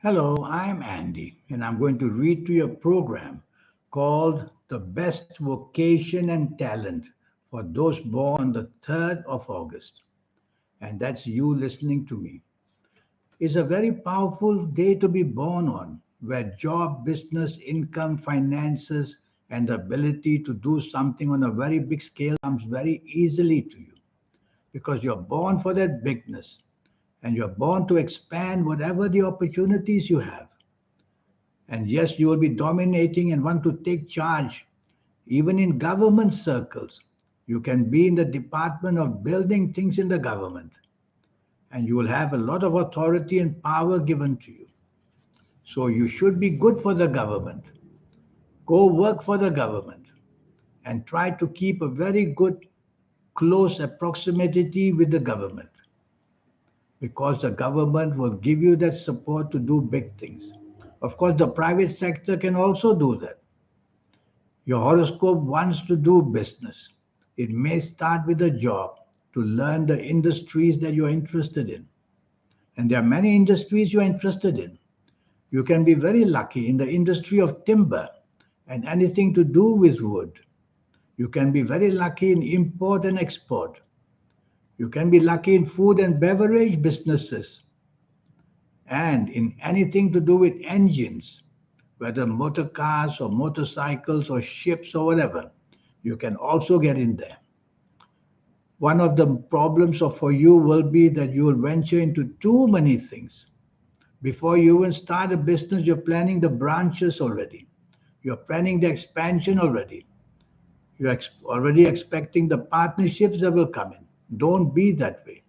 Hello, I'm Andy, and I'm going to read to you a program called The Best Vocation and Talent for Those Born on the 3rd of August. And that's you listening to me. It's a very powerful day to be born on, where job, business, income, finances, and the ability to do something on a very big scale comes very easily to you because you're born for that bigness and you're born to expand whatever the opportunities you have. And yes, you will be dominating and want to take charge, even in government circles. You can be in the department of building things in the government, and you will have a lot of authority and power given to you. So you should be good for the government. Go work for the government and try to keep a very good, close proximity with the government because the government will give you that support to do big things. Of course, the private sector can also do that. Your horoscope wants to do business. It may start with a job to learn the industries that you're interested in. And there are many industries you're interested in. You can be very lucky in the industry of timber and anything to do with wood. You can be very lucky in import and export. You can be lucky in food and beverage businesses and in anything to do with engines, whether motor cars or motorcycles or ships or whatever. You can also get in there. One of the problems for you will be that you will venture into too many things. Before you even start a business, you're planning the branches already. You're planning the expansion already. You're already expecting the partnerships that will come in. Don't be that way.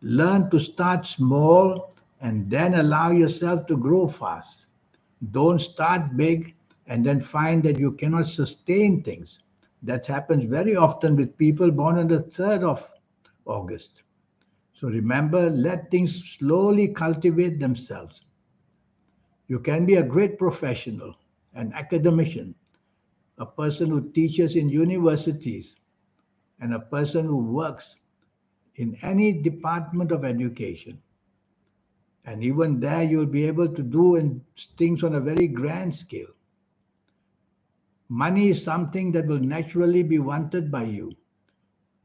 Learn to start small and then allow yourself to grow fast. Don't start big and then find that you cannot sustain things. That happens very often with people born on the 3rd of August. So remember, let things slowly cultivate themselves. You can be a great professional, an academician, a person who teaches in universities, and a person who works in any department of education. And even there, you'll be able to do things on a very grand scale. Money is something that will naturally be wanted by you.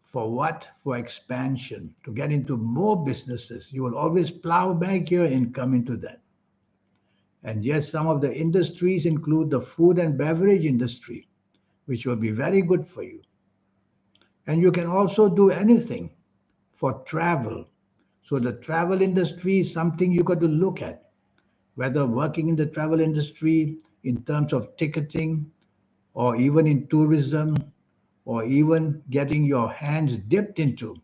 For what? For expansion, to get into more businesses. You will always plow back your income into that. And yes, some of the industries include the food and beverage industry, which will be very good for you. And you can also do anything for travel. So the travel industry is something you got to look at, whether working in the travel industry in terms of ticketing or even in tourism or even getting your hands dipped into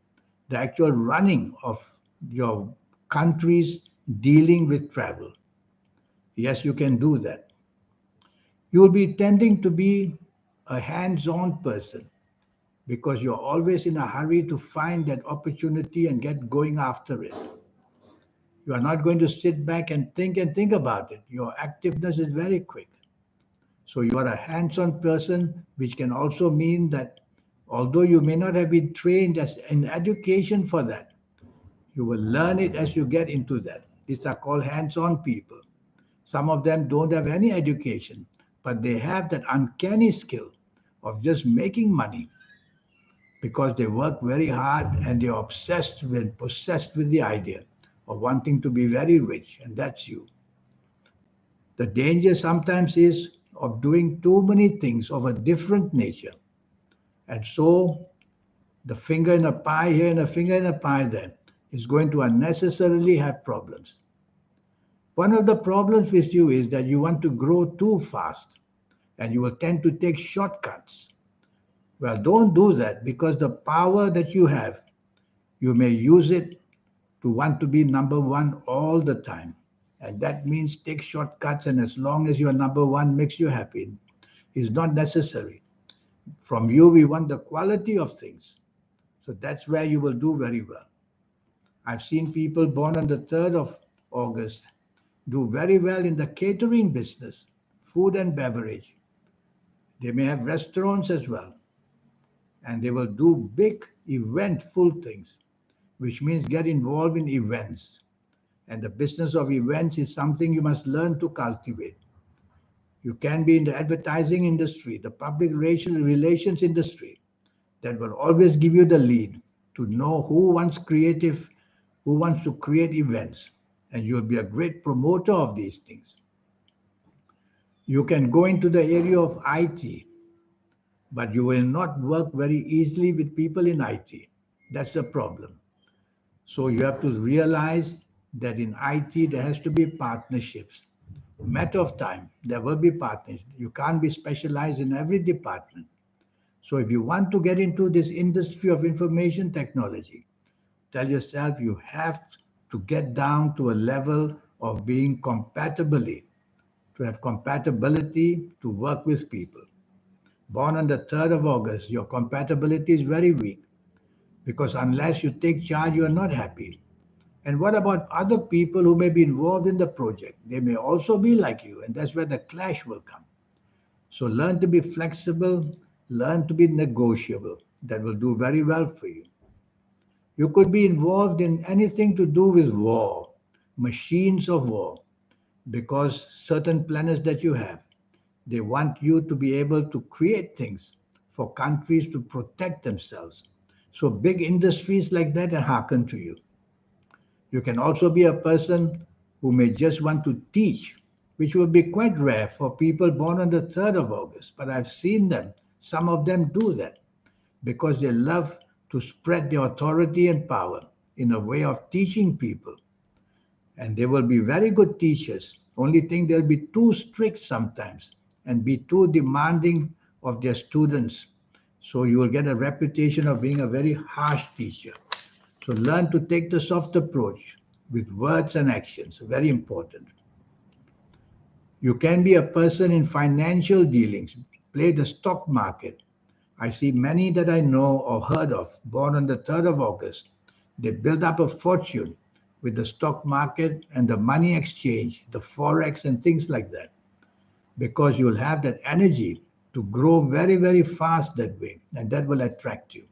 the actual running of your countries dealing with travel. Yes, you can do that. You will be tending to be a hands on person because you're always in a hurry to find that opportunity and get going after it. You are not going to sit back and think about it. Your activeness is very quick. So you are a hands on person, which can also mean that although you may not have been trained as in education for that, you will learn it as you get into that. These are called hands on people. Some of them don't have any education, but they have that uncanny skill of just making money because they work very hard and they're possessed with the idea of wanting to be very rich, and that's you. The danger sometimes is of doing too many things of a different nature. And so the finger in a pie here and a finger in a pie there is going to unnecessarily have problems. One of the problems with you is that you want to grow too fast and you will tend to take shortcuts. Well, don't do that because the power that you have, you may use it to want to be number one all the time. And that means take shortcuts, and as long as your number one makes you happy, is not necessary. From you, we want the quality of things. So that's where you will do very well. I've seen people born on the 3rd of August do very well in the catering business, food and beverage. They may have restaurants as well, and they will do big eventful things, which means get involved in events. And the business of events is something you must learn to cultivate. You can be in the advertising industry, the public relations industry. That will always give you the lead to know who wants to create events. And you'll be a great promoter of these things. You can go into the area of IT, but you will not work very easily with people in IT. That's the problem. So you have to realize that in IT there has to be partnerships. Matter of time, there will be partners. You can't be specialized in every department. So if you want to get into this industry of information technology, tell yourself you have to get down to a level of being compatibly, to have compatibility to work with people. Born on the 3rd of August, your compatibility is very weak because unless you take charge, you are not happy. And what about other people who may be involved in the project? They may also be like you, and that's where the clash will come. So learn to be flexible, learn to be negotiable. That will do very well for you. You could be involved in anything to do with war, machines of war, because certain planets that you have, they want you to be able to create things for countries to protect themselves. So big industries like that hearken to you. You can also be a person who may just want to teach, which will be quite rare for people born on the 3rd of August. But I've seen them, some of them do that because they love to spread their authority and power in a way of teaching people. And they will be very good teachers. Only thing they'll be too strict sometimes and be too demanding of their students. So you will get a reputation of being a very harsh teacher. So learn to take the soft approach with words and actions. Very important. You can be a person in financial dealings, play the stock market. I see many that I know or heard of, born on the 3rd of August. They build up a fortune with the stock market and the money exchange, the forex and things like that, because you'll have that energy to grow very, very fast that way, and that will attract you.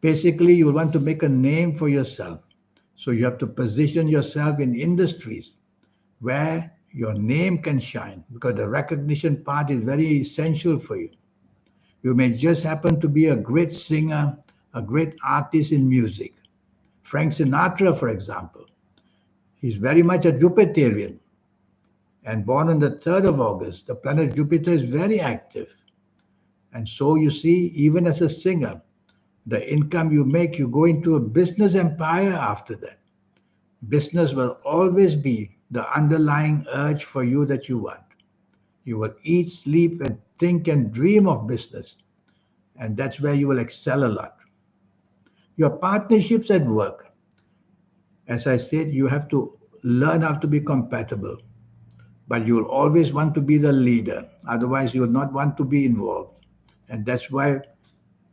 Basically, you want to make a name for yourself. So you have to position yourself in industries where your name can shine because the recognition part is very essential for you. You may just happen to be a great singer, a great artist in music. Frank Sinatra, for example, he's very much a Jupiterian and born on the 3rd of August. The planet Jupiter is very active. And so you see, even as a singer, the income you make, you go into a business empire after that. Business will always be the underlying urge for you that you want. You will eat, sleep, and think and dream of business. And that's where you will excel a lot. Your partnerships at work, as I said, you have to learn how to be compatible. But you will always want to be the leader. Otherwise, you will not want to be involved. And that's why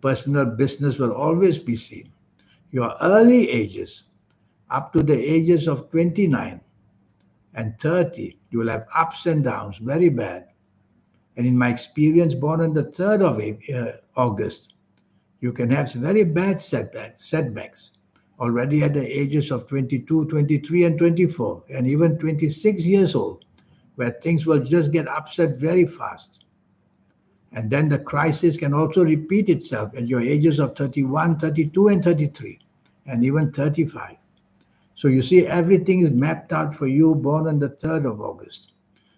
personal business will always be seen. Your early ages, up to the ages of 29 and 30, you will have ups and downs, very bad. And in my experience, born on the 3rd of August, you can have very bad setbacks already at the ages of 22, 23, and 24, and even 26 years old, where things will just get upset very fast. And then the crisis can also repeat itself at your ages of 31, 32, and 33, and even 35. So you see, everything is mapped out for you born on the 3rd of August.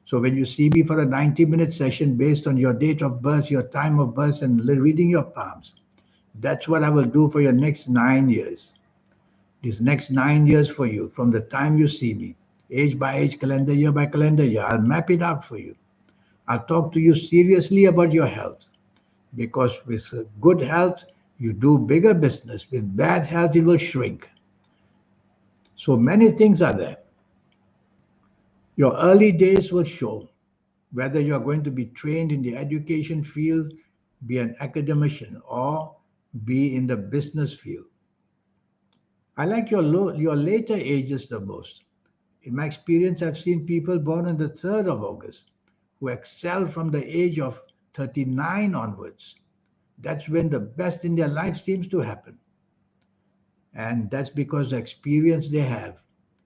So when you see me for a 90-minute session based on your date of birth, your time of birth, and reading your palms, that's what I will do for your next 9 years. These next 9 years for you, from the time you see me, age by age, calendar year by calendar year, I'll map it out for you. I'll talk to you seriously about your health because with good health, you do bigger business. With bad health, it will shrink. So many things are there. Your early days will show whether you are going to be trained in the education field, be an academician, or be in the business field. I like your later ages the most. In my experience, I've seen people born on the 3rd of August who excel from the age of 39 onwards. That's when the best in their life seems to happen. And that's because the experience they have.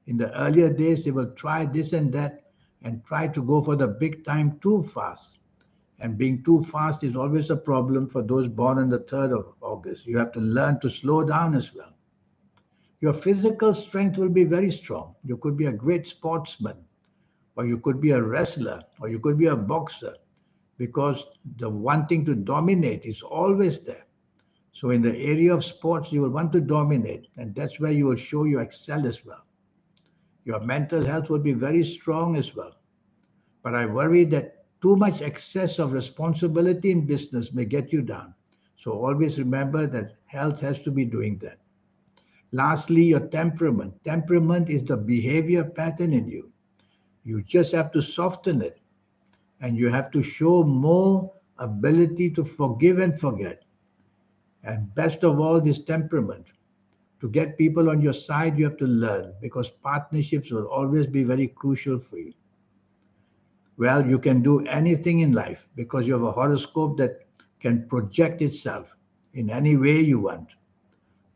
In the earlier days, they will try this and that and try to go for the big time too fast. And being too fast is always a problem for those born on the 3rd of August. You have to learn to slow down as well. Your physical strength will be very strong. You could be a great sportsman, or you could be a wrestler, or you could be a boxer, because the wanting to dominate is always there. So, in the area of sports, you will want to dominate, and that's where you will show you excel as well. Your mental health will be very strong as well. But I worry that too much excess of responsibility in business may get you down. So, always remember that health has to be doing that. Lastly, your temperament. Temperament is the behavior pattern in you. You just have to soften it, and you have to show more ability to forgive and forget. And best of all, this temperament. To get people on your side, you have to learn because partnerships will always be very crucial for you. Well, you can do anything in life because you have a horoscope that can project itself in any way you want.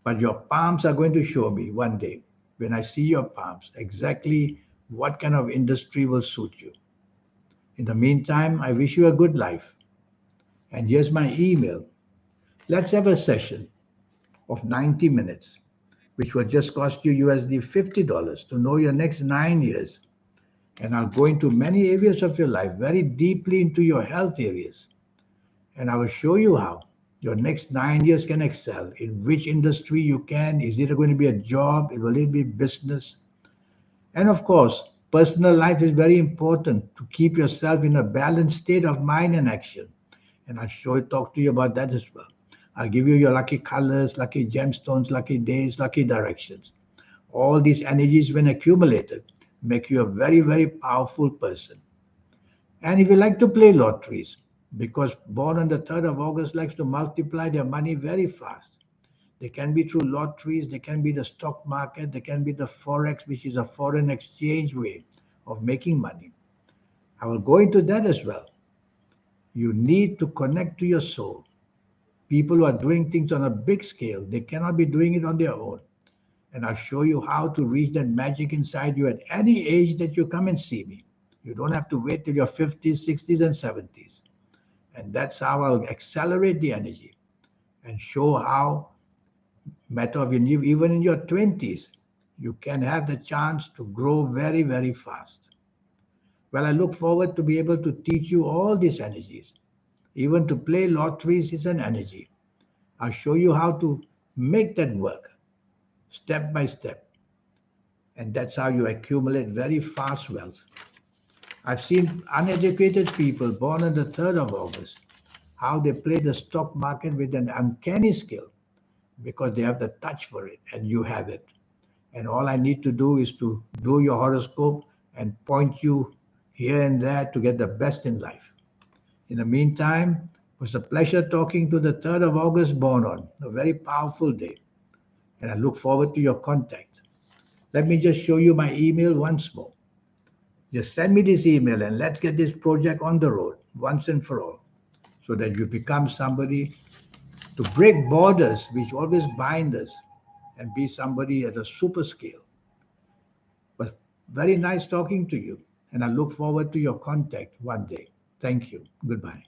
But your palms are going to show me one day, when I see your palms, exactly what kind of industry will suit you. In the meantime, I wish you a good life. And here's my email. Let's have a session of 90 minutes, which will just cost you USD $50 to know your next 9 years. And I'll go into many areas of your life, very deeply into your health areas. And I will show you how your next 9 years can excel, in which industry you can. Is it going to be a job? Will it be business? And of course, personal life is very important to keep yourself in a balanced state of mind and action. And I'll talk to you about that as well. I'll give you your lucky colors, lucky gemstones, lucky days, lucky directions. All these energies, when accumulated, make you a very, very powerful person. And if you like to play lotteries, because born on the 3rd of August likes to multiply their money very fast. They can be through lotteries, they can be the stock market, they can be the forex, which is a foreign exchange way of making money. I will go into that as well. You need to connect to your soul. People who are doing things on a big scale, they cannot be doing it on their own. And I'll show you how to reach that magic inside you at any age that you come and see me. You don't have to wait till your 50s, 60s, and 70s. And that's how I'll accelerate the energy and show how, matter of even in your 20s, you can have the chance to grow very, very fast. Well, I look forward to be able to teach you all these energies. Even to play lotteries is an energy. I'll show you how to make that work step by step. And that's how you accumulate very fast wealth. I've seen uneducated people born on the 3rd of August, how they play the stock market with an uncanny skill because they have the touch for it and you have it. And all I need to do is to do your horoscope and point you here and there to get the best in life. In the meantime, it was a pleasure talking to the 3rd of August born on, a very powerful day. And I look forward to your contact. Let me just show you my email once more. Just send me this email and let's get this project on the road once and for all so that you become somebody to break borders which always bind us and be somebody at a super scale. But very nice talking to you, and I look forward to your contact one day. Thank you. Goodbye.